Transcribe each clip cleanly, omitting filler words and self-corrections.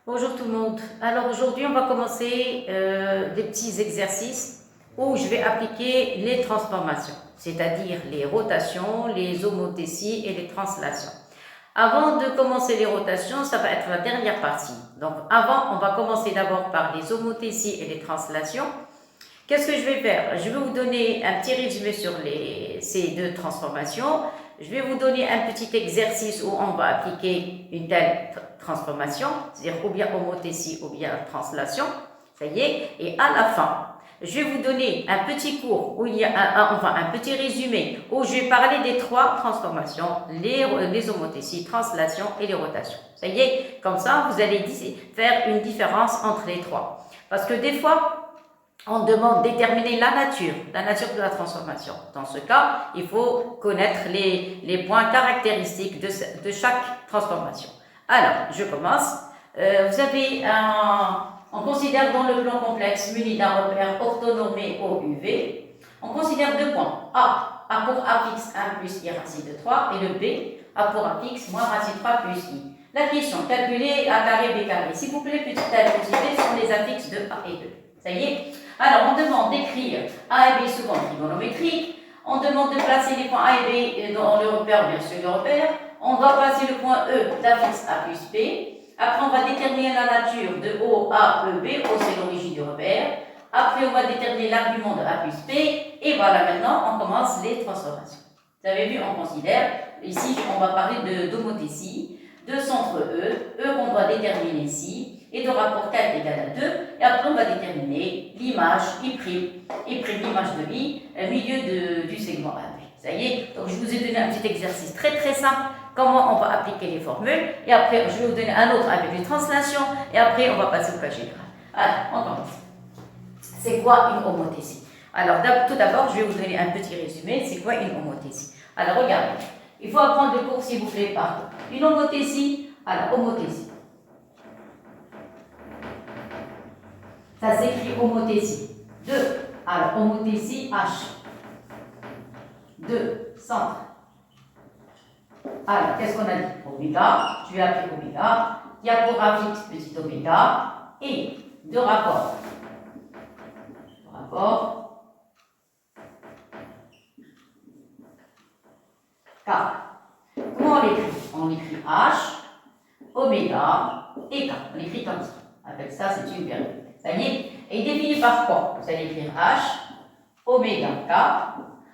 Bonjour tout le monde. Alors aujourd'hui, on va commencer des petits exercices où je vais appliquer les transformations, c'est-à-dire les rotations, les homothéties et les translations. Avant de commencer les rotations, ça va être la dernière partie. Donc avant, on va commencer d'abord par les homothéties et les translations. Qu'est-ce que je vais faire? Je vais vous donner un petit résumé sur ces deux transformations. Je vais vous donner un petit exercice où on va appliquer une telle transformation, c'est-à-dire ou bien homothétie ou bien translation. Ça y est. Et à la fin, je vais vous donner un petit cours où il y a un petit résumé où je vais parler des trois transformations, les homothéties, translations et les rotations. Ça y est, comme ça, vous allez faire une différence entre les trois. Parce que des fois, on demande de déterminer la nature de la transformation. Dans ce cas, il faut connaître les points caractéristiques de chaque transformation. Alors, je commence. Vous avez on considère dans le plan complexe muni d'un repère orthonormé OUV. On considère deux points. A pour A fixe 1 plus I racine de 3 et le B, A pour A fixe moins racine 3 plus I. La question, calculer A carré B carré. S'il vous plaît, petit a et petit b sont les affixes de A et 2. Ça y est? Alors, on demande d'écrire A et B souvent trigonométriques. On demande de placer les points A et B dans le repère, bien sûr, le repère. On doit placer le point E d'affixe A plus B. Après, on va déterminer la nature de O, A, E, B. O, c'est l'origine du repère. Après, on va déterminer l'argument de A plus B. Et voilà, maintenant, on commence les transformations. Vous avez vu, on considère, ici, on va parler d'homothétie, de centre E, E qu'on doit déterminer ici, et de rapport 4 égale à 2, et après on va déterminer l'image I', l'image de I, au milieu du segment AB. Ça y est, donc je vous ai donné un petit exercice très très simple, comment on va appliquer les formules, et après je vais vous donner un autre avec les translations, et après on va passer au cas général. Alors, on commence. C'est quoi une homothétie? Alors, tout d'abord, je vais vous donner un petit résumé, c'est quoi une homothétie? Alors, regardez, il faut apprendre le cours s'il vous plaît par une homothétie. Alors, homothétie. Ça s'écrit homothétie. 2. Alors, homothétie H. 2. Centre. Alors, qu'est-ce qu'on a dit? Oméga. Je vais appeler oméga. Il y a pour A fixe petit oméga. Et de rapport. K. Comment on l'écrit? On écrit H, oméga et K. On écrit comme ça. Avec ça, c'est une période. Ça y est? Et défini par quoi? Vous allez écrire H, oméga K.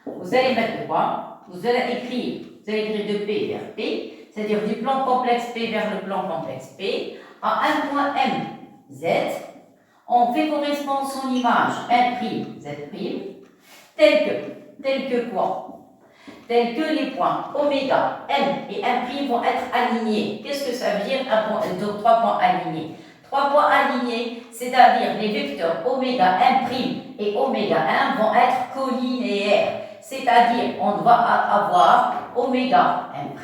Vous allez mettre le point. Vous allez écrire de P vers P, c'est-à-dire du plan complexe P vers le plan complexe P, à un point M, Z. On fait correspondre son image M', Z', tel que quoi? Tel que les points oméga, M et M' vont être alignés. Qu'est-ce que ça veut dire trois points alignés? Trois points alignés, c'est-à-dire les vecteurs oméga M' et oméga 1 vont être collinéaires. C'est-à-dire, on doit avoir oméga M',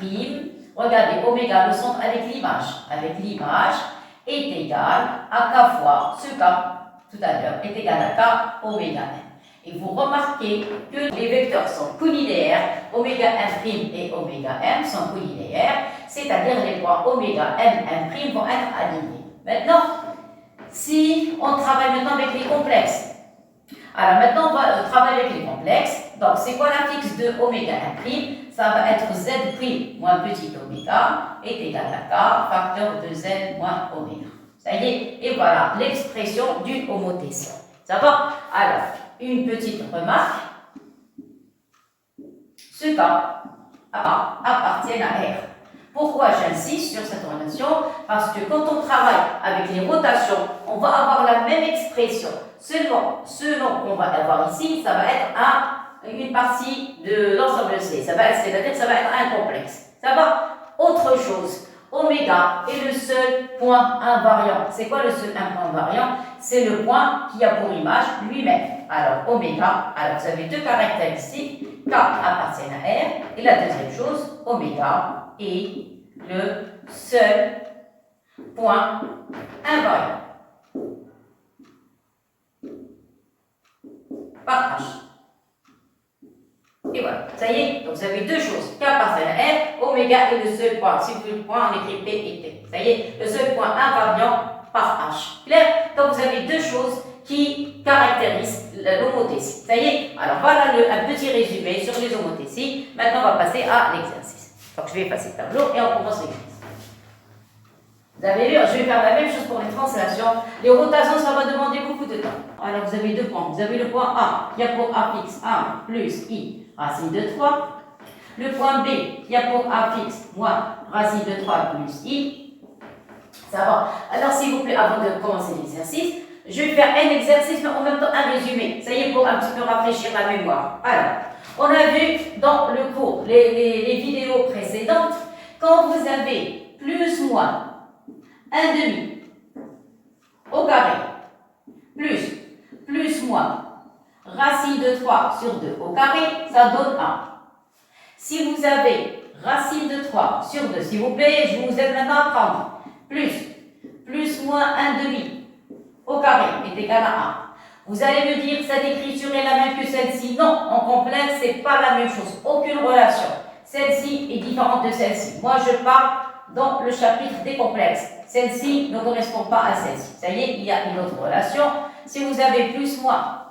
regardez, oméga, le centre avec l'image, est égal à K fois ce K, tout à l'heure, est égal à K oméga M. Et vous remarquez que les vecteurs sont collinéaires, oméga M' et oméga M sont collinéaires, c'est-à-dire les points oméga M, M' vont être alignés. Maintenant, si on travaille maintenant avec les complexes, alors maintenant on va travailler avec les complexes. Donc c'est quoi la fixe de oméga M'? Ça va être Z' moins petit oméga est égal à K facteur de Z moins oméga. Ça y est, et voilà l'expression d'une homothétie. Ça va? Alors, une petite remarque. Ce cas appartient à R. Pourquoi j'insiste sur cette relation? Parce que quand on travaille avec les rotations, on va avoir la même expression. Seulement, ce nom qu'on va avoir ici, ça va être une partie de l'ensemble C. C'est-à-dire que ça va être un complexe. Ça va? Autre chose. Oméga est le seul point invariant. C'est quoi le seul point invariant? C'est le point qui a pour image lui-même. Alors, oméga, alors vous avez deux caractéristiques. K appartient à R. Et la deuxième chose, oméga est le seul point invariant par H. et voilà. Ça y est, donc vous avez deux choses. K parcelle R, oméga est le seul point. Si vous voulez le point, on écrit P et T. Ça y est, le seul point invariant par H. Clair? Donc vous avez deux choses qui caractérisent l'homothétie. Ça y est, alors voilà un petit résumé sur les homothéties. Maintenant, on va passer à l'exercice. Donc je vais effacer le tableau et on commence l'exercice. Vous avez vu, je vais faire la même chose pour les translations. Les rotations, ça va demander beaucoup de temps. Alors, vous avez deux points. Vous avez le point A, qui a pour A fixe 1 plus I, racine de 3. Le point B, qui a pour A fixe moins racine de 3 plus I. Ça va. Alors, s'il vous plaît, avant de commencer l'exercice, je vais faire un exercice, mais en même temps un résumé. Ça y est, pour un petit peu rafraîchir la mémoire. Alors, on a vu dans le cours, les vidéos précédentes, quand vous avez plus ou moins 1 demi au carré plus moins racine de 3 sur 2 au carré, ça donne 1. Si vous avez racine de 3 sur 2, s'il vous plaît, je vous aide maintenant à prendre plus moins 1 demi au carré est égal à 1. Vous allez me dire, cette écriture est la même que celle-ci. Non, en complexe, c'est pas la même chose. Aucune relation. Celle-ci est différente de celle-ci. Moi, je parle dans le chapitre des complexes. Celle-ci ne correspond pas à celle-ci. Ça y est, il y a une autre relation. Si vous avez plus moins,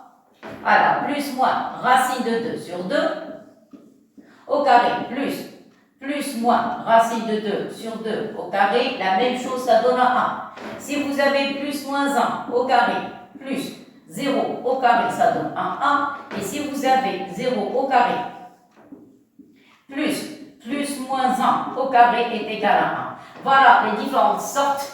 voilà, plus moins racine de 2 sur 2, au carré, plus moins racine de 2 sur 2 au carré, la même chose, ça donne 1. Si vous avez plus moins 1 au carré, plus 0 au carré, ça donne 1. Et si vous avez 0 au carré, plus moins 1 au carré est égal à 1. Voilà les différentes sortes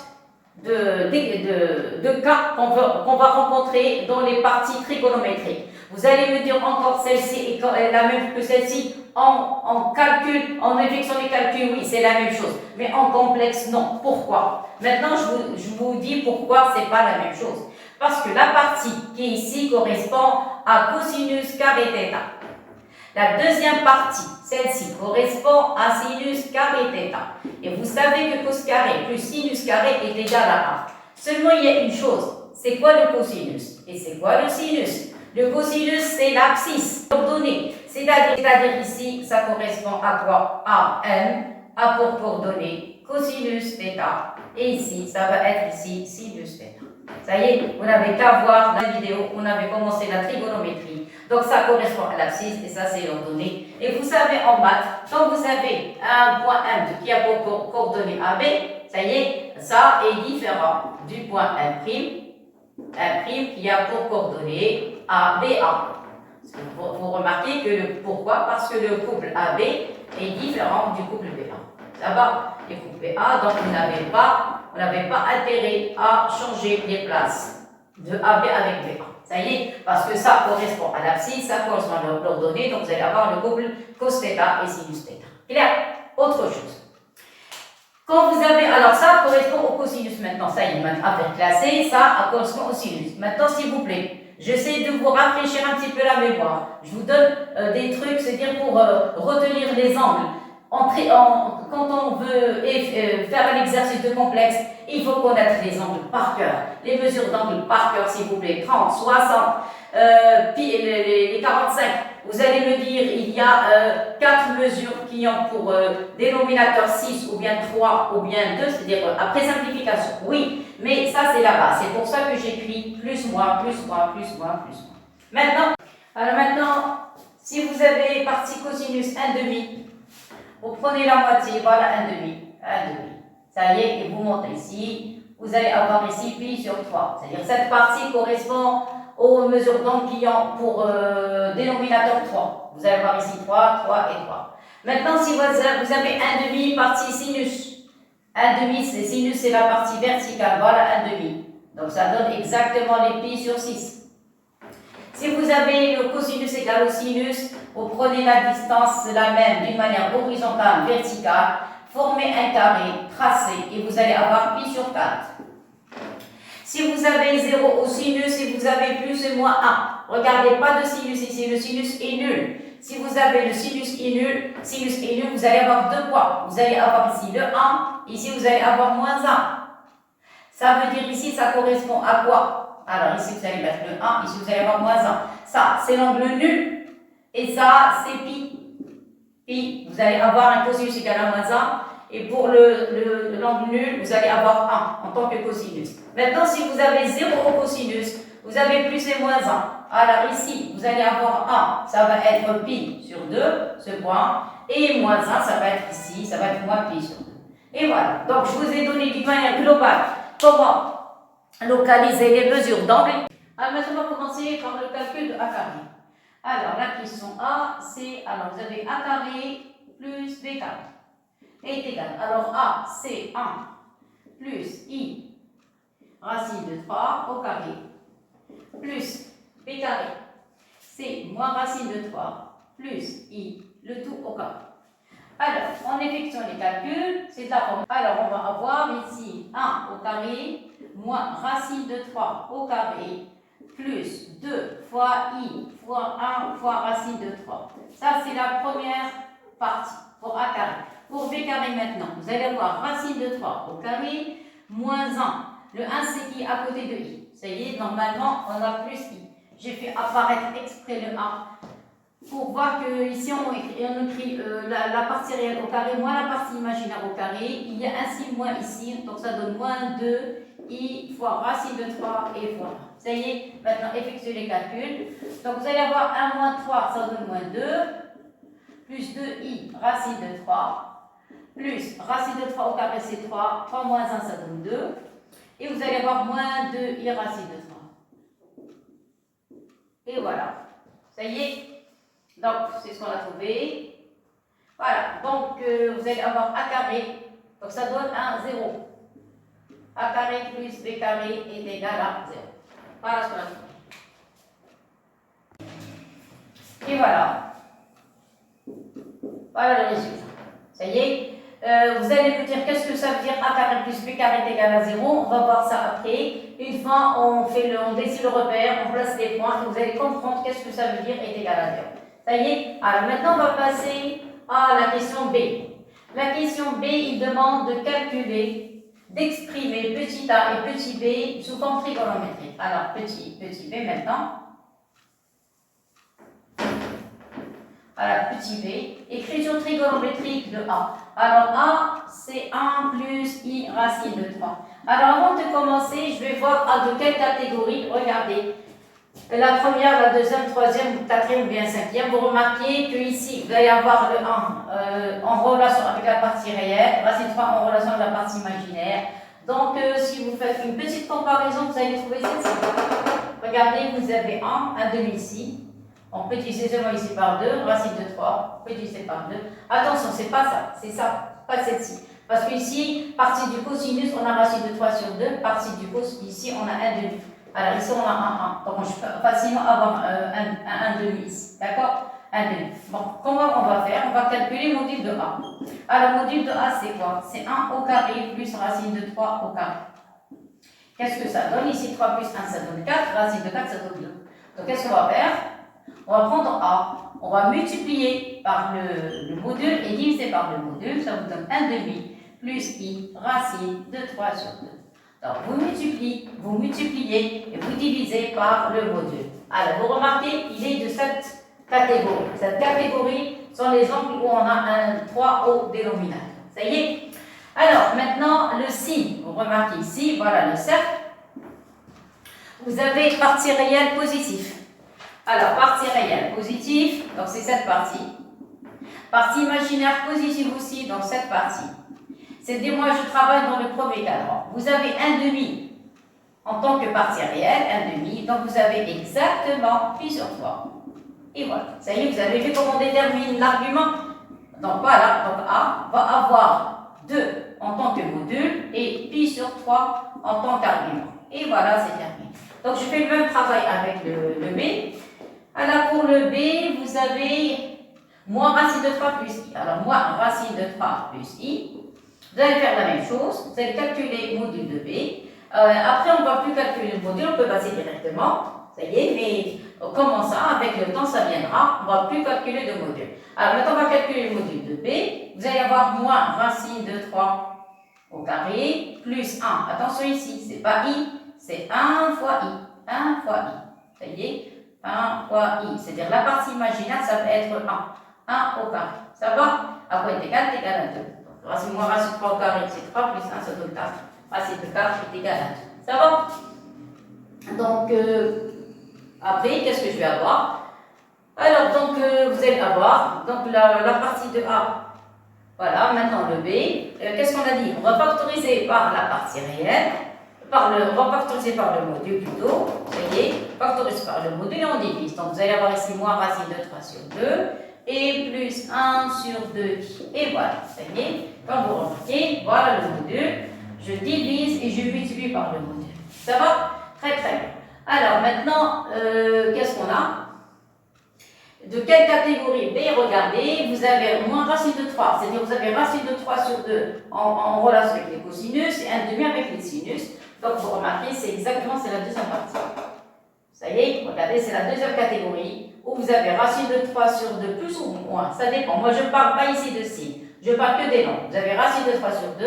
de cas qu'on va rencontrer dans les parties trigonométriques. Vous allez me dire encore celle-ci est la même que celle-ci. En calcul, en effectuant les calculs, oui, c'est la même chose. Mais en complexe, non. Pourquoi? Maintenant, je vous dis pourquoi c'est pas la même chose. Parce que la partie qui est ici correspond à cosinus carré θ. La deuxième partie, celle-ci, correspond à sinus carré θ. Et vous savez que cos carré plus sinus carré est égal à 1. Seulement, il y a une chose. C'est quoi le cosinus? Et c'est quoi le sinus? Le cosinus, c'est l'abscisse coordonnée. C'est-à-dire ici, ça correspond à quoi? À M, A pour coordonnée, cosinus θ. Et ici, ça va être ici, sinus θ. Ça y est, vous n'avez qu'à voir la vidéo, on avait commencé la trigonométrie. Donc ça correspond à l'abscisse et ça c'est l'ordonnée. Et vous savez en maths, quand vous avez un point M qui a pour coordonnée AB, ça y est, ça est différent du point M' qui a pour coordonnée ABA. Vous remarquez que pourquoi? Parce que le couple AB est différent du couple BA. Ça va? Le couple BA, donc vous n'avez pas intérêt à changer les places de AB avec BA. Ça y est, parce que ça correspond à l'abscisse, ça correspond à l'ordonnée, donc vous allez avoir le couple cos θ et sinus θ. Il y a autre chose. Quand vous avez, alors ça correspond au cosinus maintenant, ça y est, maintenant affaire classée, ça correspond au sinus. Maintenant, s'il vous plaît, j'essaie de vous rafraîchir un petit peu la mémoire. Je vous donne des trucs, c'est-à-dire pour retenir les angles. Quand on veut faire un exercice de complexe, il faut connaître les angles par cœur. Les mesures d'angle par cœur, s'il vous plaît, 30, 60, puis les 45. Vous allez me dire, il y a 4 mesures qui ont pour dénominateur 6 ou bien 3 ou bien 2, c'est-à-dire après simplification. Oui, mais ça c'est la base. C'est pour ça que j'écris plus, moins, plus, moins, plus, moins, plus, moins. Maintenant, si vous avez partie cosinus 1 demi, vous prenez la moitié, voilà 1 demi. Ça y est, et vous montez ici. Vous allez avoir ici pi sur 3. C'est-à-dire cette partie correspond aux mesures d'angle qui ont pour dénominateur 3. Vous allez avoir ici 3, 3 et 3. Maintenant, si vous avez 1 demi partie sinus. 1 demi, c'est sinus, c'est la partie verticale. Voilà 1 demi. Donc ça donne exactement les pi sur 6. Si vous avez le cosinus égal au sinus, vous prenez la distance la même d'une manière horizontale, verticale, formez un carré, tracé, et vous allez avoir pi sur 4. Si vous avez 0 au sinus et vous avez plus et moins 1, regardez pas de sinus ici, le sinus est nul. Si vous avez le sinus est nul, vous allez avoir 2 points. Vous allez avoir ici le 1, ici vous allez avoir moins 1. Ça veut dire ici, ça correspond à quoi? Alors ici vous allez mettre le 1, ici vous allez avoir moins 1. Ça, c'est l'angle nul. Et ça, c'est pi. Pi, vous allez avoir un cosinus égal à moins 1. Et pour l'angle nul, vous allez avoir 1 en tant que cosinus. Maintenant, si vous avez 0 au cosinus, vous avez plus et moins 1. Alors ici, vous allez avoir 1, ça va être pi sur 2, ce point. Et moins 1, ça va être ici, ça va être moins pi sur 2. Et voilà. Donc, je vous ai donné d'une manière globale comment localiser les mesures d'angle. Alors maintenant, on va commencer par le calcul de a carré. Alors, la question A, c'est, alors vous avez a carré plus b carré est égal. Alors, A, c'est 1 plus i racine de 3 au carré plus b carré, c'est moins racine de 3 plus i, le tout au carré. Alors, en effectuant les calculs, c'est la forme. Alors, on va avoir ici 1 au carré moins racine de 3 au carré plus 2 fois i fois 1 fois racine de 3. Ça, c'est la première partie pour a carré. Pour b carré maintenant, vous allez avoir racine de 3 au carré moins 1. Le 1, c'est i à côté de i. Ça y est, normalement, on a plus i. J'ai fait apparaître exprès le 1 pour voir que ici on écrit la partie réelle au carré moins la partie imaginaire au carré. Il y a ainsi moins ici, donc ça donne moins 2 i fois racine de 3 et fois 1. Ça y est, maintenant effectuez les calculs. Donc vous allez avoir 1 moins 3, ça donne moins 2, plus 2i racine de 3, plus racine de 3 au carré c'est 3, 3 moins 1 ça donne 2, et vous allez avoir moins 2i racine de 3. Et voilà, ça y est. Donc, c'est ce qu'on a trouvé. Voilà, donc vous allez avoir a carré, donc ça donne un 0. A carré plus b carré est égal à 0. Voilà ce qu'on a trouvé. Et voilà. Voilà le résultat. Ça y est. Vous allez me dire qu'est-ce que ça veut dire a carré plus b carré est égal à 0. On va voir ça après. Une fois, on décide le repère, on place les points, et vous allez comprendre qu'est-ce que ça veut dire est égal à 0. Ça y est. Alors maintenant, on va passer à la question B. La question B, il demande de calculer, d'exprimer petit a et petit b sous forme trigonométrique. Alors, petit b maintenant. Voilà, petit b. Écriture trigonométrique de a. Alors, a, c'est 1 plus i racine de 3. Alors, avant de commencer, je vais voir de quelle catégorie. Regardez. La première, la deuxième, troisième, quatrième ou bien cinquième. Vous remarquez que ici, vous allez avoir le 1 en relation avec la partie réelle, racine 3 en relation avec la partie imaginaire. Donc, si vous faites une petite comparaison, vous allez trouver celle-ci. Regardez, vous avez 1 demi ici. On peut diviser seulement ici par 2, racine de 3, on peut diviser par 2. Attention, c'est pas ça, c'est ça, pas celle-ci. Parce qu'ici, partie du cosinus, on a racine de 3 sur 2, partie du cos, ici, on a 1 demi. Alors ici, on a 1. Donc, je peux facilement avoir un demi ici. D'accord? 1 demi. Bon, comment on va faire? On va calculer le module de A. Alors, le module de A, c'est quoi? C'est 1 au carré plus racine de 3 au carré. Qu'est-ce que ça donne? Ici, 3 plus 1, ça donne 4. Racine de 4, ça donne 2. Donc, qu'est-ce qu'on va faire? On va prendre A. On va multiplier par le module et diviser par le module. Ça vous donne 1 demi plus I racine de 3 sur 2. Donc, vous multipliez et vous divisez par le module. Alors, vous remarquez, il est de cette catégorie. Cette catégorie sont les angles où on a un 3 au dénominateur. Ça y est? Alors, maintenant, le signe. Vous remarquez ici, voilà le cercle. Vous avez partie réelle positive. Alors, partie réelle positive, donc c'est cette partie. Partie imaginaire positive aussi, donc cette partie. C'est des mois, je travaille dans le premier cadran. Vous avez 1 demi en tant que partie réelle, 1 demi, donc vous avez exactement pi sur 3. Et voilà, ça y est, vous avez vu comment on détermine l'argument. Donc voilà, donc A va avoir 2 en tant que module et pi sur 3 en tant qu'argument. Et voilà, c'est terminé. Donc je fais le même travail avec le B. Alors pour le B, vous avez moins racine de 3 plus i. Alors moins racine de 3 plus i. Vous allez faire la même chose, vous allez calculer le module de B. Après, on ne va plus calculer le module, on peut passer directement. Ça y est, mais comment ça? Avec le temps, ça viendra. On ne va plus calculer de module. Alors maintenant, on va calculer le module de B. Vous allez avoir moins racine de 3 au carré plus 1. Attention ici, ce n'est pas i, c'est 1 fois i. 1 fois i. Ça y est, 1 fois I. C'est-à-dire la partie imaginaire, ça va être 1. 1 au carré. Ça va? À quoi est égal? Est égal à 2. Donc, racine moins racine 3 au carré, c'est 3 plus 1, ça donne 4. Racine de 4 est égal à 2. Ça va? Donc, après, qu'est-ce que je vais avoir? Alors, donc, vous allez avoir donc, la partie de A. Voilà, maintenant le B. Qu'est-ce qu'on a dit? On va factoriser par la partie réelle. On va factoriser par le module plutôt. Vous voyez, factorise par le module et on divise. Donc, vous allez avoir ici moins racine de 3 sur 2 et plus 1 sur 2. Et voilà, ça y est. Quand vous remarquez, voilà le module. Je divise et je multiplie par le module. Ça va? Très très bien. Alors maintenant, qu'est-ce qu'on a? De quelle catégorie? B, regardez, vous avez moins racine de 3, c'est-à-dire vous avez racine de 3 sur 2 en relation avec les cosinus et 1,5 avec les sinus. Donc vous remarquez, c'est la deuxième partie. Ça y est, regardez, c'est la deuxième catégorie où vous avez racine de 3 sur 2 plus ou moins, ça dépend. Moi je ne parle pas ici de signes, je parle que des nombres. Vous avez racine de 3 sur 2,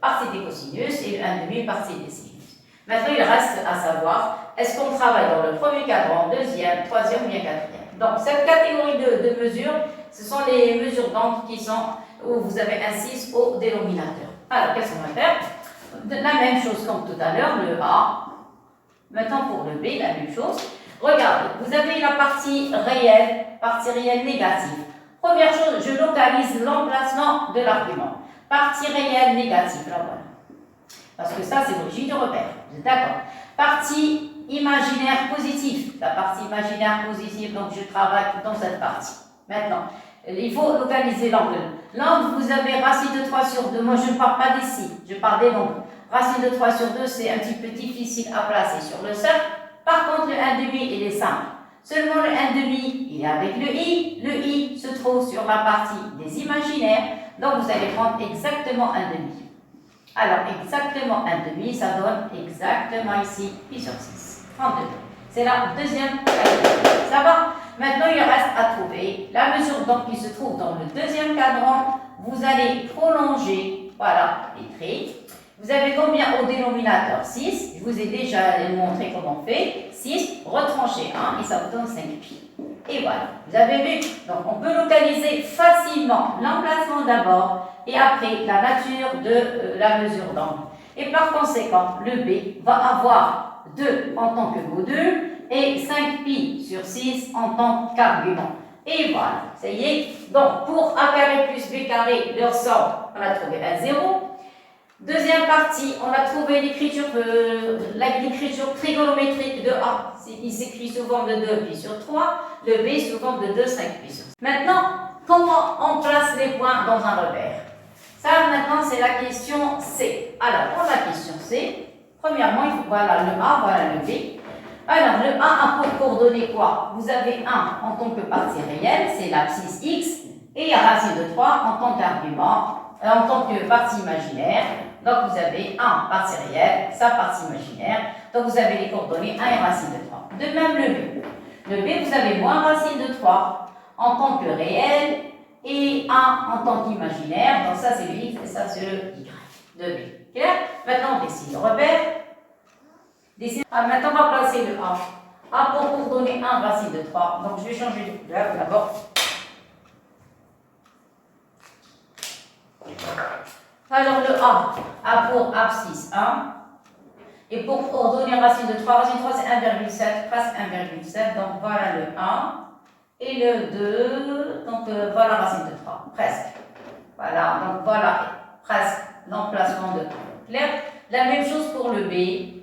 partie des cosinus et 1,5 partie des sinus. Maintenant il reste à savoir, est-ce qu'on travaille dans le premier cadran, deuxième, troisième ou bien quatrième? Donc, cette catégorie de mesures, ce sont les mesures d'angle où vous avez un 6 au dénominateur. Alors, qu'est-ce qu'on va faire? La même chose comme tout à l'heure, le A. Maintenant, pour le B, la même chose. Regardez, vous avez la partie réelle négative. Première chose, je localise l'emplacement de l'argument. Partie réelle négative, là voilà. Parce que ça, c'est l'origine du repère. Vous êtes d'accord? Partie imaginaire positif. La partie imaginaire positive, donc je travaille dans cette partie. Maintenant, il faut localiser l'angle. L'angle, vous avez racine de 3 sur 2. Moi, je ne parle pas d'ici, je parle des nombres. Racine de 3 sur 2, c'est un petit peu difficile à placer sur le cercle. Par contre, le 1,5, il est simple. Seulement le 1,5, il est avec le I. Le I se trouve sur la partie des imaginaires. Donc, vous allez prendre exactement 1,5. Alors, exactement 1,5, ça donne exactement ici, pi sur 6, 32. C'est la deuxième catégorie. Ça va? Maintenant, il reste à trouver la mesure donc, qui se trouve dans le deuxième cadran. Vous allez prolonger, voilà, les traits. Vous avez combien au dénominateur? 6. Je vous ai déjà montré comment on fait. 6, retrancher 1 et ça vous donne 5 pi. Et voilà, vous avez vu? Donc, on peut localiser facilement l'emplacement d'abord et après la nature de la mesure d'angle. Et par conséquent, le B va avoir 2 en tant que module et 5 pi sur 6 en tant qu'argument. Et voilà, ça y est. Donc, pour A carré plus B carré, leur somme, on a trouvé un 0. Deuxième partie, on a trouvé l'écriture trigonométrique de A. Il s'écrit sous forme de 2 pi sur 3, le B sous forme de 2, 5 pi sur 6. Maintenant, comment on place les points dans un repère? Ça, maintenant, c'est la question C. Alors, pour la question C, premièrement, il faut, voilà le A, voilà le B. Alors, le A a pour coordonner quoi? Vous avez 1 en tant que partie réelle, c'est l'abscisse X, et racine de 3 en tant qu'argument, en tant que partie imaginaire. Donc, vous avez 1 partie réelle, sa partie imaginaire. Donc, vous avez les coordonnées 1 et racine de 3. De même, le B. Le B, vous avez moins racine de 3 en tant que réel et 1 en tant qu'imaginaire. Donc, ça, c'est le X et ça, c'est le Y de B. Clair? Maintenant, on dessine le repère. Maintenant, on va placer le A. A pour coordonner 1 racine de 3. Donc, je vais changer de couleur d'abord. Alors, le A pour abscisse 1. Et pour coordonner racine de 3, racine de 3 c'est 1,7, presque 1,7. Donc, voilà le 1. Et le 2, donc voilà racine de 3, presque. Voilà, donc voilà presque l'emplacement de 3. Clair? La même chose pour le B.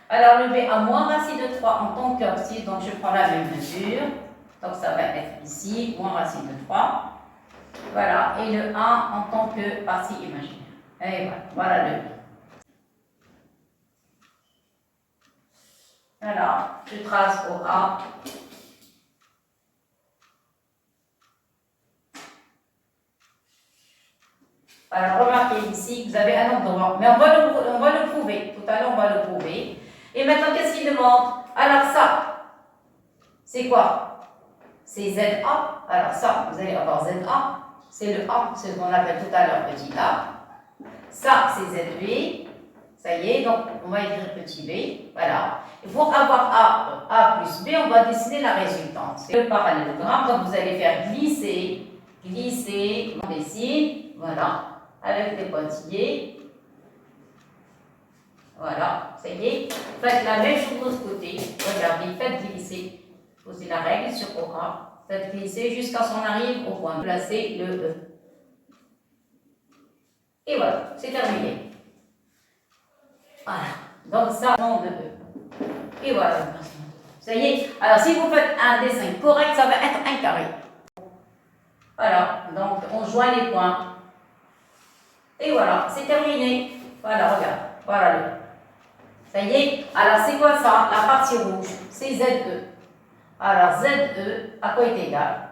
Alors, le B a moins racine de 3 en tant qu'abscisse, donc je prends la même mesure. Donc, ça va être ici, moins racine de 3. Voilà, et le 1 en tant que partie imaginaire. Et voilà, voilà le B. Alors, je trace au A. Alors, remarquez ici, vous avez un endroit, mais on va le prouver. Tout à l'heure, on va le prouver. Et maintenant, qu'est-ce qu'il demande? Alors, ça, c'est quoi? C'est ZA. Alors, ça, vous allez avoir ZA. C'est le A, ce qu'on appelle tout à l'heure petit A. Ça, c'est ZB. Ça y est, donc on va écrire petit b, voilà. Et pour avoir a plus b, on va dessiner la résultante. C'est le parallélogramme, donc vous allez faire glisser, glisser, on dessine, voilà, avec des pointillés. Voilà, ça y est. Faites la même chose de l'autre côté. Regardez, faites glisser. Posez la règle sur OA. Faites glisser jusqu'à ce qu'on arrive au point. Placez le E. Et voilà, c'est terminé. Voilà. Donc ça, nom de E. Et voilà. Ça y est. Alors si vous faites un dessin correct, ça va être un carré. Voilà. Donc on joint les points. Et voilà, c'est terminé. Voilà, regarde. Voilà le. Ça y est. Alors c'est quoi ça? La partie rouge, c'est ZE. Alors ZE, à quoi est égal?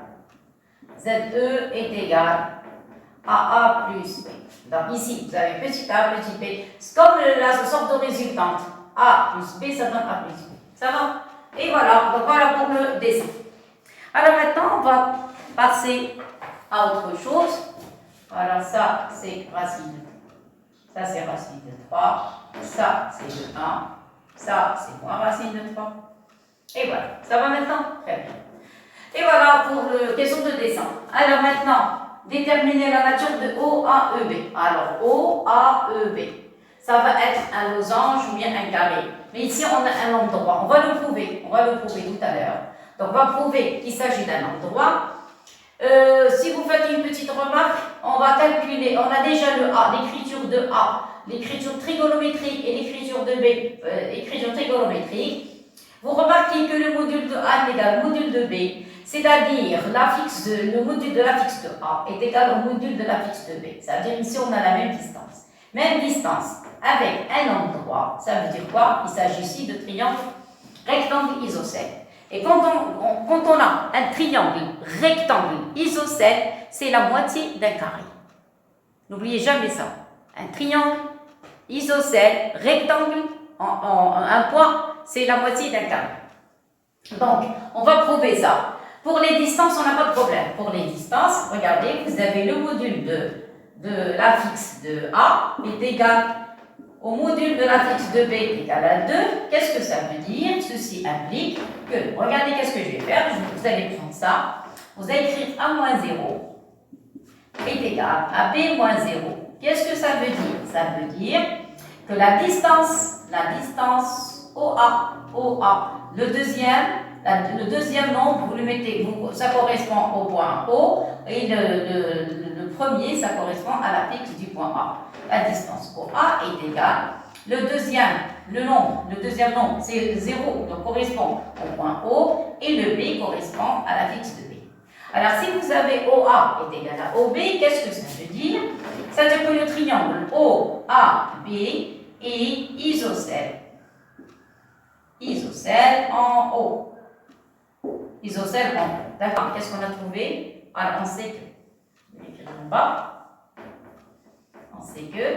ZE est égal à A plus B. Donc ici, vous avez petit a, petit b. C'est comme la sorte de résultante. A plus b, ça donne A plus b. Ça va? Et voilà, donc voilà pour le dessin. Alors maintenant, on va passer à autre chose. Voilà, ça c'est racine. Ça c'est racine de 3. Ça c'est de 1. Ça c'est moins racine de 3. Et voilà, ça va maintenant? Très bien. Et voilà pour la question de dessin. Alors maintenant, déterminer la nature de OAEB. Alors, OAEB, ça va être un losange ou bien un carré. Mais ici, on a un angle droit. On va le prouver tout à l'heure. Donc, on va prouver qu'il s'agit d'un angle droit. Si vous faites une petite remarque, on va calculer. On a déjà le A, l'écriture de A, l'écriture trigonométrique et l'écriture de B, écriture trigonométrique. Vous remarquez que le module de A est égal au module de B. C'est-à-dire, le module de la fixe de A est égal au module de la fixe de B. C'est-à-dire, ici, on a la même distance. Même distance avec un angle droit. Ça veut dire quoi? Il s'agit ici de triangle rectangle isocèle. Et quand on a un triangle rectangle isocèle, c'est la moitié d'un carré. N'oubliez jamais ça. Un triangle isocèle rectangle en un point, c'est la moitié d'un carré. Donc, on va prouver ça. Pour les distances, on n'a pas de problème. Pour les distances, regardez, vous avez le module de la fixe de A est égal au module de la fixe de B égal à 2. Qu'est-ce que ça veut dire? Ceci implique que, regardez qu'est-ce que je vais faire. Vous allez prendre ça. Vous allez écrire A moins 0 est égal à B moins 0. Qu'est-ce que ça veut dire? Ça veut dire que la distance OA, le deuxième nombre, vous le mettez, ça correspond au point O, et le premier, ça correspond à la fixe du point A. La distance OA est égale, le deuxième nombre, c'est 0, donc correspond au point O, et le B correspond à la fixe de B. Alors, si vous avez OA est égal à OB, qu'est-ce que ça veut dire? Ça veut dire que le triangle OAB est isocèle. Isocèle en haut. Isocèle en haut. D'accord. Qu'est-ce qu'on a trouvé? Alors, on sait que. Je vais écrire en bas. On sait que.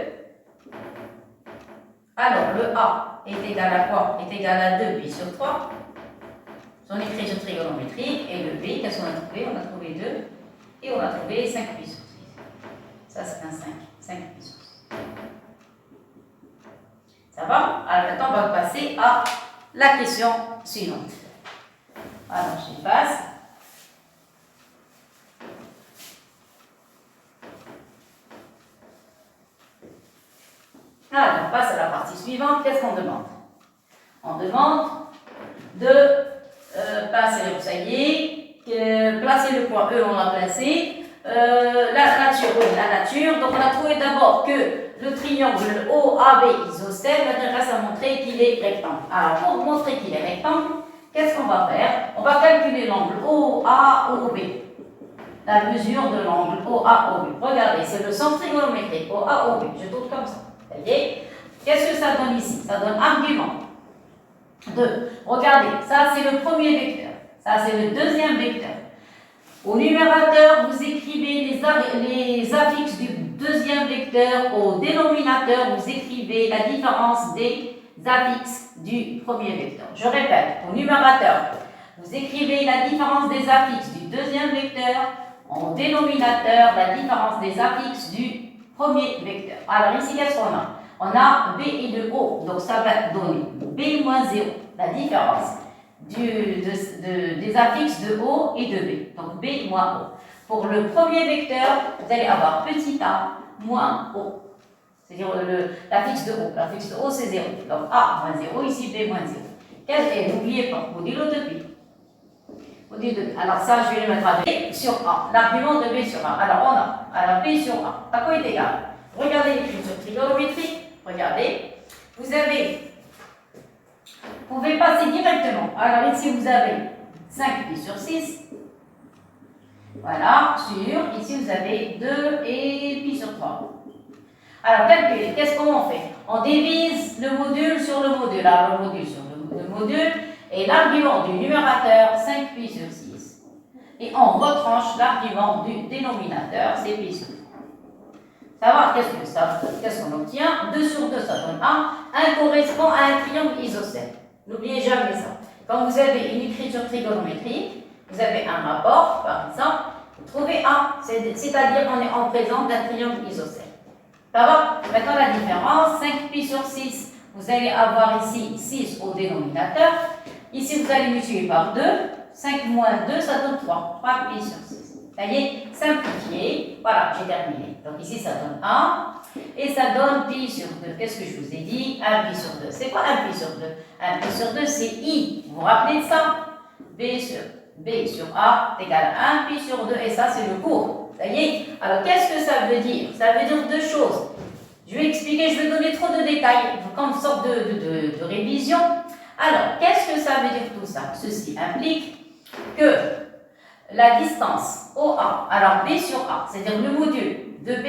Alors, le A est égal à quoi? Est égal à 2 pi sur 3. Son écriture trigonométrique. Et le B, qu'est-ce qu'on a trouvé? On a trouvé 2. Et on a trouvé 5 pi sur 6. Ça, c'est un 5. 5 pi sur 6. Ça va? Alors, maintenant, on va passer à la question suivante. Alors, je passe. Alors, on passe à la partie suivante. Qu'est-ce qu'on demande? On demande de placer, ça y est, placer le point E, on l'a placé. La nature. Donc, on a trouvé d'abord que le triangle OAB isocèle m'intéresse à montrer qu'il est rectangle. Alors, pour montrer qu'il est rectangle, qu'est-ce qu'on va faire? On va calculer l'angle OAOB. La mesure de l'angle OAOB. Regardez, c'est le centre trigonométrique OAOB. Je tourne comme ça. Vous voyez? Qu'est-ce que ça donne ici? Ça donne argument 2. Regardez, ça c'est le premier vecteur. Ça c'est le deuxième vecteur. Au numérateur, vous écrivez les affixes du deuxième vecteur. Au dénominateur, vous écrivez la différence des affixes du premier vecteur. Je répète, au numérateur, vous écrivez la différence des affixes du deuxième vecteur. Au dénominateur, la différence des affixes du premier vecteur. Alors ici, qu'est-ce qu'on a? on a B et de O. Donc ça va donner B moins 0, la différence des affixes de O et de B. Donc B moins O. Pour le premier vecteur, vous allez avoir petit a moins O. C'est-à-dire l'affixe de O. L'affixe de O, c'est 0. Donc A moins 0, ici B moins 0. N'oubliez pas, modulo de B. Alors ça, je vais le mettre à B sur A. L'argument de B sur A. Alors on a, alors B sur A, à quoi est égal? Regardez l'écriture trigonométrique. Regardez. Vous pouvez passer directement. Alors ici, vous avez 5pi sur 6. Voilà, sur. Ici, vous avez 2 et pi sur 3. Alors, calculer. Qu'est-ce qu'on fait? On divise le module sur le module. Alors, le module sur le module. Et l'argument du numérateur, 5pi sur 6. Et on retranche l'argument du dénominateur, c'est pi sur 3. Savoir qu'est-ce qu'on obtient? 2 sur 2, ça donne 1. 1 correspond à un triangle isocèle. N'oubliez jamais ça. Quand vous avez une écriture trigonométrique, vous avez un rapport, par exemple, vous trouvez 1, c'est-à-dire qu'on est en présence d'un triangle isocèle. Ça va? Maintenant la différence, 5pi sur 6, vous allez avoir ici 6 au dénominateur. Ici, vous allez multiplier par 2. 5 moins 2, ça donne 3. 3pi sur 6. Ça y est, simplifié. Voilà, j'ai terminé. Donc ici, ça donne 1. Et ça donne pi sur 2. Qu'est-ce que je vous ai dit? 1 pi sur 2. C'est quoi 1 pi sur 2? 1 pi sur 2, c'est I. Vous vous rappelez de ça? B sur A est égal à 1 pi sur 2. Et ça, c'est le cours. Ça y est? Alors, qu'est-ce que ça veut dire? Ça veut dire deux choses. Je vais expliquer, je vais donner trop de détails, comme sorte de révision. Alors, qu'est-ce que ça veut dire tout ça? Ceci implique que la distance OA, alors B sur A, c'est-à-dire le module de B,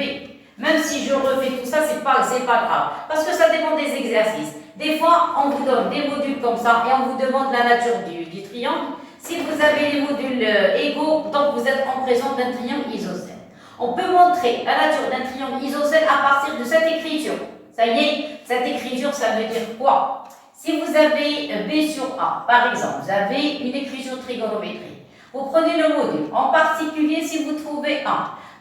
même si je refais tout ça, c'est pas grave, parce que ça dépend des exercices. Des fois, on vous donne des modules comme ça et on vous demande la nature du triangle. Si vous avez les modules égaux, donc vous êtes en présence d'un triangle isocèle. On peut montrer la nature d'un triangle isocèle à partir de cette écriture. Ça y est, cette écriture, ça veut dire quoi? Si vous avez B sur A, par exemple, vous avez une écriture trigonométrique. Vous prenez le module, en particulier si vous trouvez 1.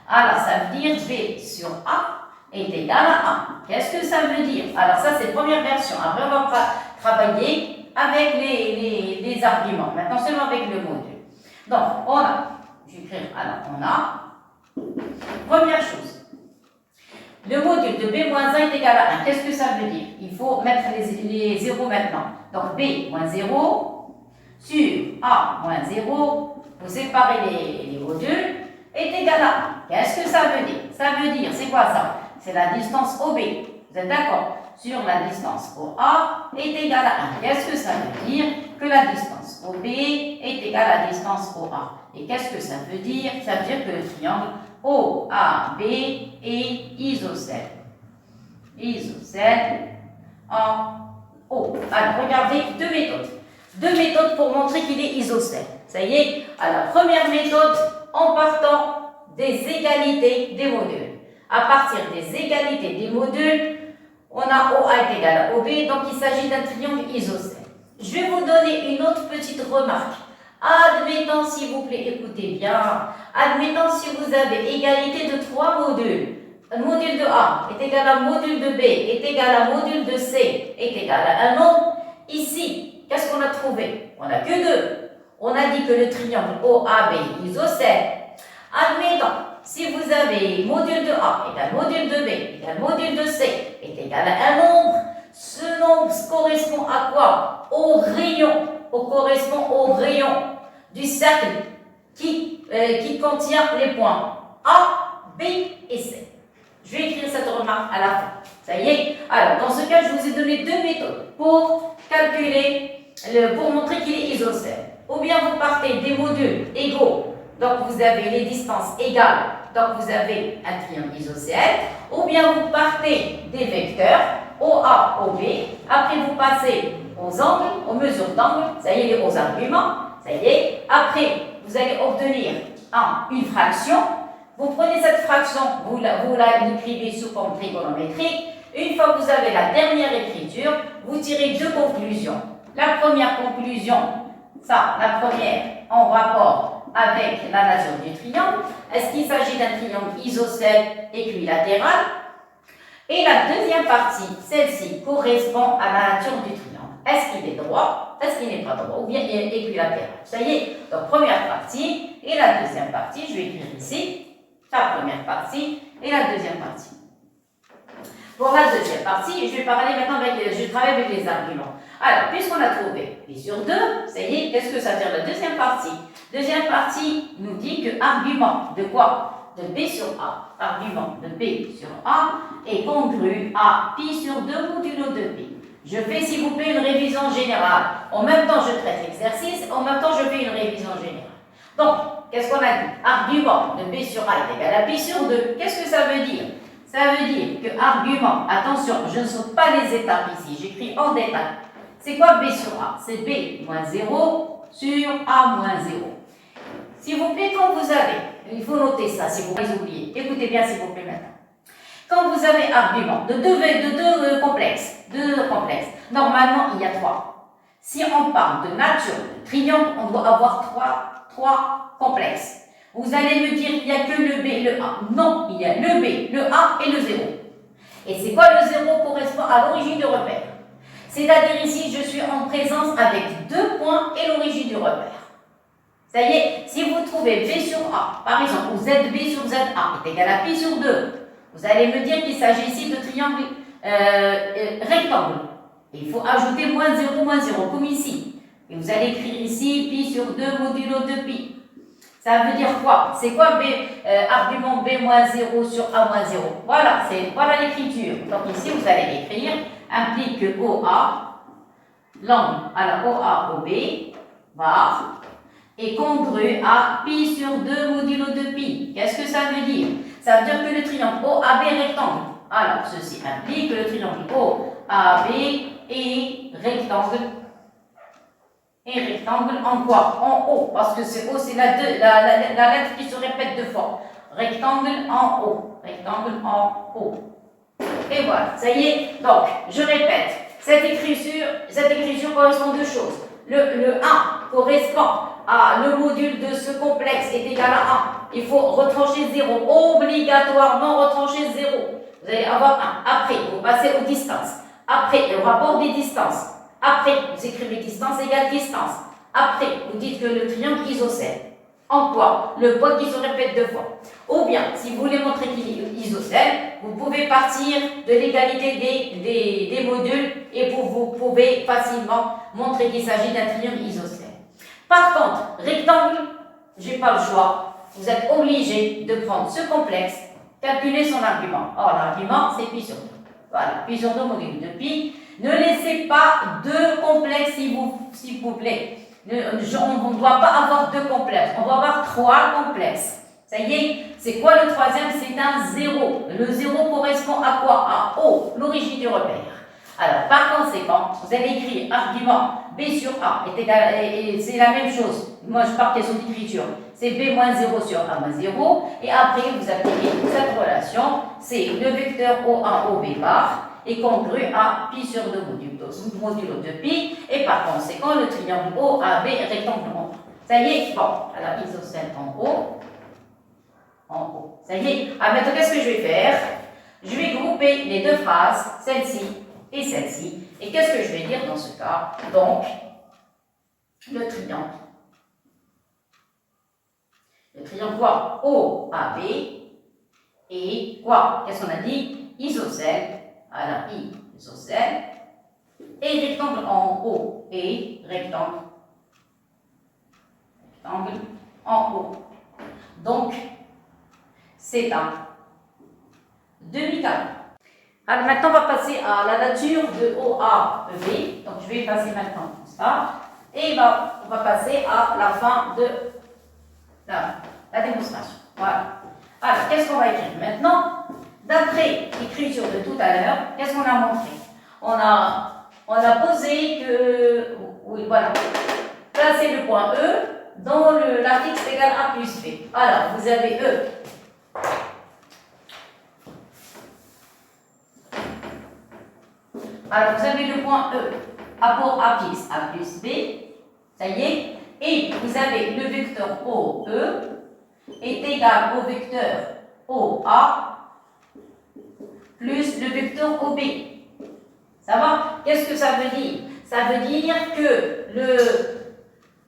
Alors, ça veut dire B sur A est égal à 1. Qu'est-ce que ça veut dire? Alors, ça, c'est la première version. Après, on va travailler avec les arguments. Maintenant, seulement avec le module. Donc, on a, je vais écrire, alors, on a, première chose, le module de B moins 1 est égal à 1. Qu'est-ce que ça veut dire? Il faut mettre les zéros maintenant. Donc, B moins 0 sur A moins 0. Vous séparez les modules, est égal à 1. Qu'est-ce que ça veut dire? Ça veut dire, c'est quoi ça? C'est la distance OB. Vous êtes d'accord? Sur la distance OA est égale à 1. Qu'est-ce que ça veut dire? Que la distance OB est égale à la distance OA. Et qu'est-ce que ça veut dire? Ça veut dire que le triangle OAB est isocèle. Isocèle en O. Alors, regardez deux méthodes. Deux méthodes pour montrer qu'il est isocèle. Ça y est, à la première méthode, en partant des égalités des modules. À partir des égalités des modules, on a OA est égal à OB, donc il s'agit d'un triangle isocèle. Je vais vous donner une autre petite remarque. Admettons, s'il vous plaît, écoutez bien, admettons si vous avez égalité de trois modules. Un module de A est égal à un module de B, est égal à un module de C, est égal à un nombre. Ici, qu'est-ce qu'on a trouvé? On n'a que deux. On a dit que le triangle OAB est isocèle. Admettons, si vous avez module de A égale module de B égale module de C est égal à un nombre, ce nombre correspond à quoi? Au rayon, correspond au rayon du cercle qui contient les points A, B et C. Je vais écrire cette remarque à la fin. Ça y est. Alors, dans ce cas, je vous ai donné deux méthodes pour calculer, pour montrer qu'il est isocèle. Ou bien vous partez des modules égaux, donc vous avez les distances égales, donc vous avez un triangle isocèle. Ou bien vous partez des vecteurs, OA, OB, après vous passez aux angles, aux mesures d'angle, ça y est, aux arguments, ça y est. Après, vous allez obtenir une fraction. Vous prenez cette fraction, vous l'écrivez sous forme trigonométrique. Une fois que vous avez la dernière écriture, vous tirez deux conclusions. La première conclusion, la première en rapport avec la nature du triangle. Est-ce qu'il s'agit d'un triangle isocèle équilatéral? Et la deuxième partie, celle-ci, correspond à la nature du triangle. Est-ce qu'il est droit? Est-ce qu'il n'est pas droit? Ou bien équilatéral? Ça y est, donc première partie et la deuxième partie, je vais écrire ici, la première partie et la deuxième partie. Pour la deuxième partie, je vais parler maintenant je travaille avec les arguments. Alors, puisqu'on a trouvé pi sur 2, ça y est, qu'est-ce que ça veut dire la deuxième partie? Deuxième partie nous dit que argument de quoi? De B sur A. Argument de B sur A est congru à pi sur 2 modulo de pi. Je fais, s'il vous plaît, une révision générale. En même temps, je traite l'exercice, en même temps, je fais une révision générale. Donc, qu'est-ce qu'on a dit? Argument de B sur A est égal à pi sur 2. Qu'est-ce que ça veut dire? Ça veut dire que argument, attention, je ne saute pas les étapes ici, j'écris en détail. C'est quoi B sur A? C'est B moins 0 sur A moins 0. S'il vous plaît, quand vous avez, il faut noter ça si vous les oubliez. Écoutez bien s'il vous plaît maintenant. Quand vous avez argument de deux complexes, normalement il y a 3. Si on parle de nature de triangle, on doit avoir trois complexes. Vous allez me dire il n'y a que le B et le A. Non, il y a le B, le A et le 0. Et c'est quoi le 0? Correspond à l'origine du repère. C'est-à-dire ici, je suis en présence avec 2 points et l'origine du repère. Ça y est, si vous trouvez B sur A, par exemple, ou ZB sur ZA est égal à pi sur 2, vous allez me dire qu'il s'agit ici de triangle rectangle. Et il faut ajouter moins 0, comme ici. Et vous allez écrire ici pi sur 2 modulo de pi. Ça veut dire quoi? C'est quoi B, argument B moins 0 sur A moins 0? Voilà l'écriture. Donc ici, vous allez écrire, implique que OA, l'angle à la OA OB, bar, est congru à pi sur 2 modulo de pi. Qu'est-ce que ça veut dire? Ça veut dire que le triangle OAB est rectangle. Alors, ceci implique que le triangle OAB est rectangle. Et rectangle en quoi? En haut, parce que c'est O, c'est la lettre qui se répète 2 fois. Rectangle en haut. Rectangle en haut. Et voilà, ça y est. Donc, je répète, cette écriture correspond à 2 choses. Le 1 correspond à le module de ce complexe est égal à 1. Il faut retrancher 0. Obligatoirement retrancher 0. Vous allez avoir 1. Après, vous passez aux distances. Après, le rapport des distances. Après, vous écrivez distance égale distance. Après, vous dites que le triangle isocèle. En quoi? Le point qui se répète 2 fois. Ou bien, si vous voulez montrer qu'il est isocèle, vous pouvez partir de l'égalité des modules et vous pouvez facilement montrer qu'il s'agit d'un triangle isocèle. Par contre, rectangle, je n'ai pas le choix. Vous êtes obligé de prendre ce complexe, calculer son argument. Or, l'argument, c'est pi sur 2. Voilà, pi sur 2 module de pi. Ne laissez pas 2 complexes, s'il vous plaît. On ne doit pas avoir 2 complexes, on doit avoir 3 complexes. Ça y est, c'est quoi le troisième? C'est un 0. Le 0 correspond à quoi? À O, l'origine du repère. Alors, par conséquent, vous allez écrire argument B sur A est égal, et c'est la même chose. Moi, je partais sur l'écriture. C'est B moins 0 sur A moins 0. Et après, vous appliquez cette relation. C'est le vecteur O1 OB bar est congru à pi sur 2 modulo de pi. Et par conséquent, le triangle OAB est rectangle en haut. Ça y est, bon, alors isocèle en haut. En haut. Ça y est. Alors maintenant, qu'est-ce que je vais faire? Je vais grouper les 2 phrases, celle-ci et celle-ci. Et qu'est-ce que je vais dire dans ce cas? Donc, le triangle. Le triangle quoi? OAB et quoi? Qu'est-ce qu'on a dit? Isocèle. Alors, isocèle. Et rectangle en haut. Et rectangle. Rectangle en haut. Donc, c'est un demi-carré. Alors maintenant, on va passer à la nature de OAEB. Donc, je vais passer maintenant tout ça. Et on va passer à la fin de la démonstration. Voilà. Alors, qu'est-ce qu'on va écrire maintenant? D'après l'écriture de tout à l'heure, qu'est-ce qu'on a montré? On a posé que, oui, voilà, placer le point E dans l'article égal A plus B. Alors, vous avez E. Alors, vous avez le point E, A pour A plus B, ça y est, et vous avez le vecteur OE est égal au vecteur OA plus le vecteur OB. Ça va? Qu'est-ce que ça veut dire? Ça veut dire que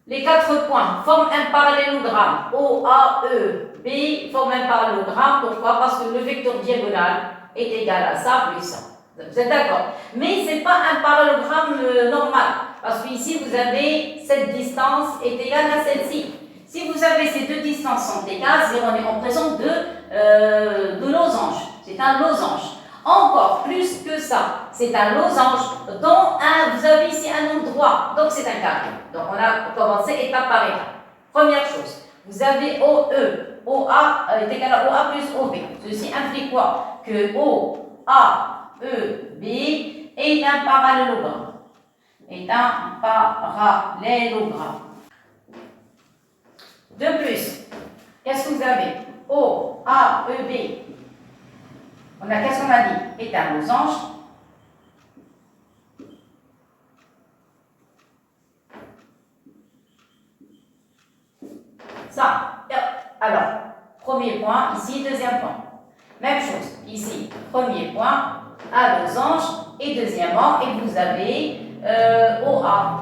les 4 points forment un parallélogramme. OAEB forment un parallélogramme. Pourquoi? Parce que le vecteur diagonal est égal à ça plus ça. Vous êtes d'accord? Mais ce n'est pas un parallélogramme normal. Parce qu'ici, vous avez cette distance est égale à celle-ci. Si vous avez ces deux distances sont égales, on est en présence de losange. C'est un losange. Encore plus que ça, c'est un losange dont vous avez ici un nombre droit, donc c'est un carré. Donc on a commencé étape par étape. Première chose, vous avez OE, OA est égal à OA plus OB. Ceci implique quoi? Que OAEB est un parallélogramme. De plus, qu'est-ce que vous avez? OAEB. Qu'est-ce qu'on a dit? Est un losange. Ça. Alors, premier point, ici, deuxième point. Même chose, ici, premier point, un losange. Et deuxièmement, et vous avez OA.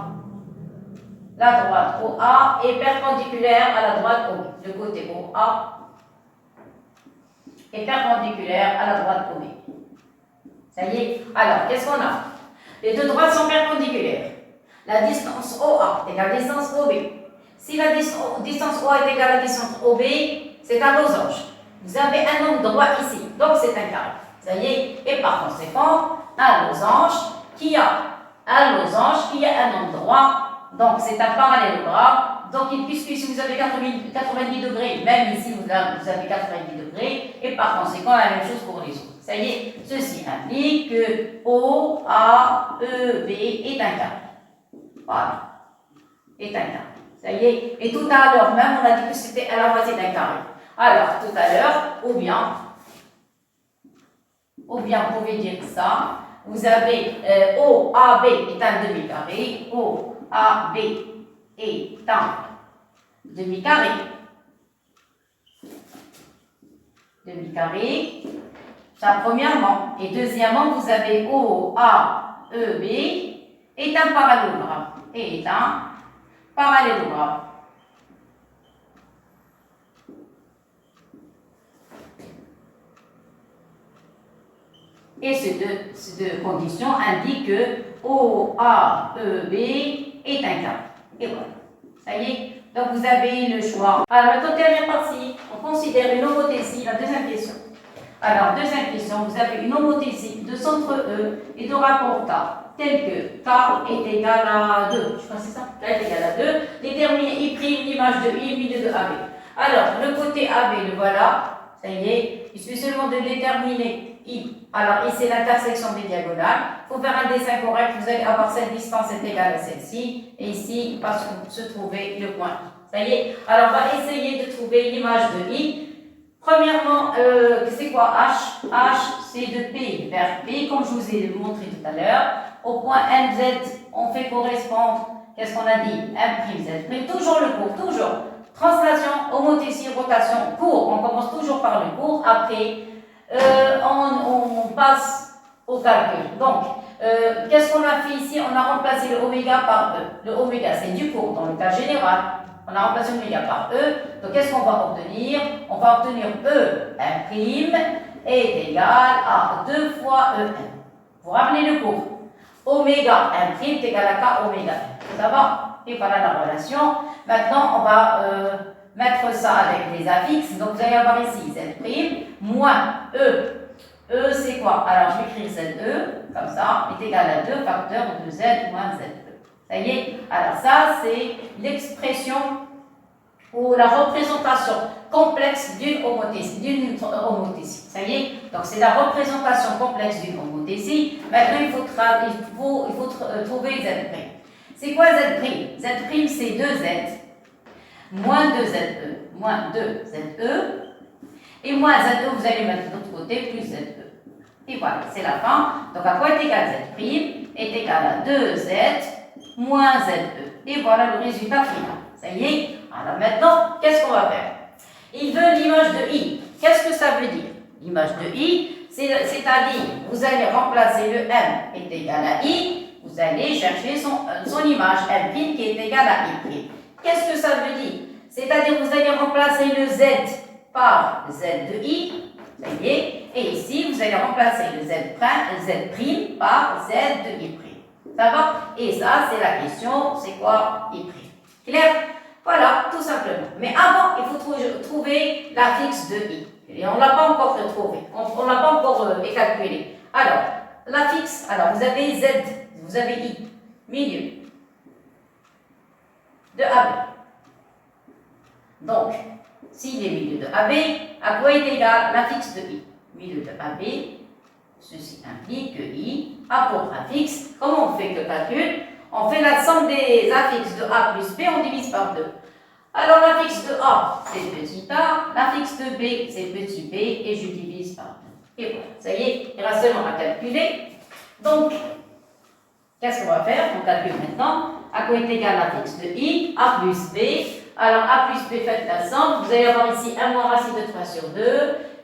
La droite OA est perpendiculaire à la droite OB. Le côté OA est perpendiculaire à la droite OB. Ça y est? Alors, qu'est-ce qu'on a? Les deux droites sont perpendiculaires. La distance OA est égale à la distance OB. Si la distance OA est égale à la distance OB, c'est un losange. Vous avez un nombre droit ici, donc c'est un carré. Ça y est? Et par conséquent, un losange qui a un nombre droit, donc c'est un parallélogramme. Donc, puisque ici vous avez 90 degrés, même ici vous avez 90 degrés, et par conséquent, la même chose pour les autres. Ça y est, ceci implique que OAEB est un carré. Voilà. Est un carré. Ça y est. Et tout à l'heure même, on a dit que c'était à la moitié d'un carré. Alors, tout à l'heure, ou bien, vous pouvez dire ça. Vous avez OAB est un demi-carré. OAB est un demi-carré. Demi-carré. Ça, premièrement. Et deuxièmement, vous avez OAEB est un parallélogramme. Est un parallélogramme. Et ces deux conditions indiquent que OAEB est un carré. Et voilà. Ça y est. Donc vous avez le choix. Alors, maintenant, dernière partie, on considère une homothétie, la deuxième question. Alors, deuxième question, vous avez une homothétie de centre E et de rapport K, tel que K est égal à 2. Je crois que c'est ça. K est égal à 2. Déterminez I', l'image de I, milieu de AB. Alors, le côté AB, le voilà. Ça y est. Il suffit seulement de déterminer I. Alors, ici, l'intersection des diagonales. Il faut faire un dessin correct. Vous allez avoir cette distance est égale à celle-ci. Et ici, parce que se trouver le point I. Ça y est. Alors, on va essayer de trouver l'image de I. Premièrement, c'est quoi H? H, c'est de P vers P, comme je vous ai montré tout à l'heure. Au point MZ, on fait correspondre, qu'est-ce qu'on a dit? M', toujours le cours, toujours. Translation, homothétie, rotation, cours. On commence toujours par le cours. Après, on passe au calcul. Donc, qu'est-ce qu'on a fait ici? On a remplacé le oméga par E. Le oméga, c'est du cours dans le cas général. On a remplacé l'oméga par E. Donc, qu'est-ce qu'on va obtenir? On va obtenir E' est égal à 2 fois E'. Vous rappelez le cours. Oméga M' est égal à K oméga M. Ça va? Et voilà la relation. Maintenant, on va mettre ça avec les affixes. Donc, vous allez avoir ici Z' moins E. E, c'est quoi? Alors, je vais écrire ZE, comme ça, est égal à 2 facteurs de Z moins ZE. Ça y est? Alors, ça, c'est l'expression ou la représentation complexe d'une homothétie. Ça y est? Donc, c'est la représentation complexe d'une homothétie. Maintenant, il faut trouver Z'. C'est quoi Z'? Z', c'est 2Z moins 2ZE, moins 2ZE. Et moins ZE, vous allez mettre de l'autre côté, plus ZE. Et voilà, c'est la fin. Donc, à quoi est égal Z' est égal à 2Z moins ZE. Et voilà le résultat final. Ça y est? Alors maintenant, qu'est-ce qu'on va faire? Il veut l'image de I. Qu'est-ce que ça veut dire? L'image de I, c'est-à-dire, vous allez remplacer le M est égal à I, vous allez chercher son image, M' qui est égal à I'. Qu'est-ce que ça veut dire? C'est-à-dire, vous allez remplacer le Z par Z de I, ça y est, et ici, vous allez remplacer le Z' par Z de I'. Ça va? Et ça, c'est la question, c'est quoi I'? Clair? Voilà, tout simplement. Mais avant, il faut trouver la fixe de I. Et on ne l'a pas encore trouvé. On ne l'a pas encore calculé. Alors, la fixe, alors vous avez Z, vous avez I, milieu de AB. Donc, s'il est milieu de AB, à quoi est égal la fixe de I? Milieu de AB, ceci implique que I a pour affixe, comment on fait le calcul? On fait la somme des affixes de A plus B, on divise par 2. Alors la fixe de A, c'est petit a, la fixe de B, c'est petit b, et je divise par 2. Et voilà, ça y est, il reste seulement à calculer. Donc, qu'est-ce qu'on va faire? On calcule maintenant. À quoi est égal la fixe de I? A plus B. Alors A plus B, faites la somme. Vous allez avoir ici 1 moins racine de 3 sur 2,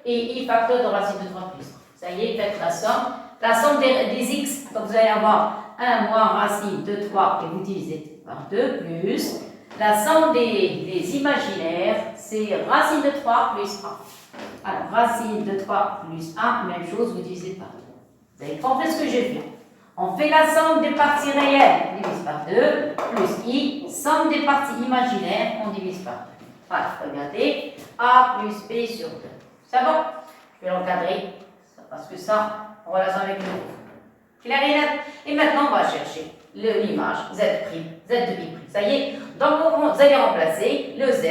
et I facteur de racine de 3 plus 1. Ça y est, faites la somme. La somme des x, donc vous allez avoir 1 moins racine de 3 et vous divisez par 2 plus la somme des imaginaires, c'est racine de 3 plus 1. Alors, racine de 3 plus 1, même chose, vous divisez par 2. Vous avez compris ce que j'ai fait? On fait la somme des parties réelles, on divise par 2, plus i, somme des parties imaginaires, on divise par 2. Voilà, regardez, a plus b sur 2. Ça va? Je vais l'encadrer, parce que ça, en relation avec le groupe. Clair et net? Et maintenant, on va chercher l'image Z', Z de I'. Ça y est? Donc, vous allez remplacer le Z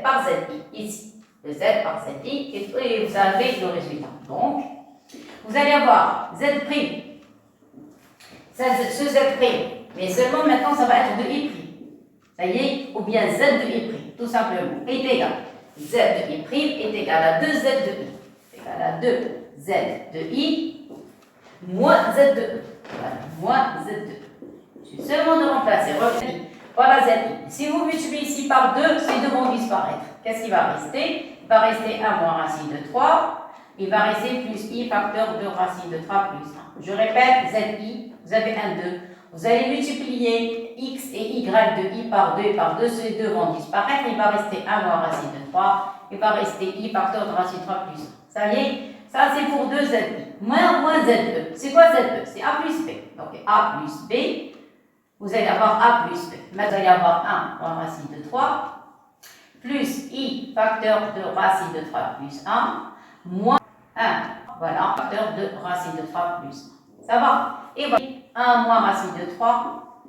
par ZI, ici. Le Z par ZI, et vous avez le résultat. Donc, vous allez avoir Z', ce Z', mais seulement maintenant, ça va être de I'. Ça y est? Ou bien Z de I', tout simplement, est égal. Z de I' est égal à 2Z de I. C'est égal à 2Z de I moins Z de E. Voilà, moins Z de E. Il suffit seulement de remplacer. Voilà ZI. Si vous multipliez ici par 2, ces deux vont disparaître. Qu'est-ce qui va rester? Il va rester 1 moins racine de 3. Il va rester plus I facteur de racine de 3 plus 1. Je répète, ZI, vous avez un 2. Vous allez multiplier X et Y de I par 2 et par 2. Ces deux vont disparaître. Il va rester 1 moins racine de 3. Il va rester I facteur de racine de 3 plus 1. Ça y est? Ça, c'est pour 2 ZI. Moins ZE. C'est quoi ZE? C'est A plus B. Donc, A plus B. Vous allez avoir A plus B. Maintenant, vous allez avoir 1 moins racine de 3, plus I facteur de racine de 3 plus 1, moins 1. Voilà, facteur de racine de 3 plus 1. Ça va? Et voilà, 1 moins racine de 3,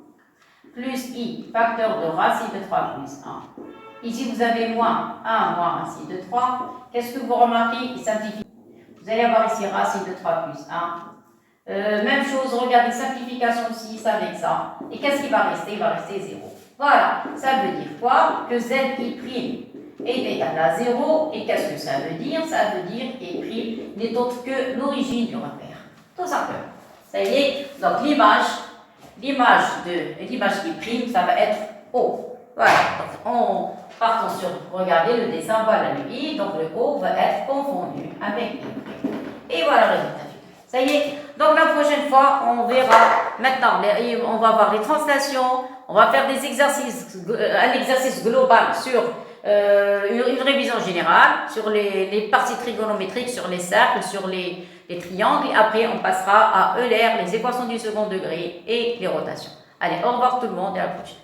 plus I facteur de racine de 3 plus 1. Ici, vous avez moins 1 moins racine de 3. Qu'est-ce que vous remarquez? Il simplifie. Vous allez avoir ici racine de 3 plus 1. Même chose, regardez, simplification 6 avec ça. Et qu'est-ce qui va rester? Il va rester 0. Voilà, ça veut dire quoi? Que ZI' est égal à 0. Et qu'est-ce que ça veut dire? Ça veut dire I' n'est autre que l'origine du repère. Tout simplement. Ça y est, donc l'image I', ça va être O. Voilà, donc on partons sur, regardez le dessin, voilà le I, donc le O va être confondu avec I'. Et voilà le résultat. Ça y est, donc la prochaine fois, on verra maintenant, on va voir les translations, on va faire des exercices, un exercice global sur une révision générale, sur les parties trigonométriques, sur les cercles, sur les triangles, et après on passera à Euler, les équations du second degré et les rotations. Allez, au revoir tout le monde et à la prochaine.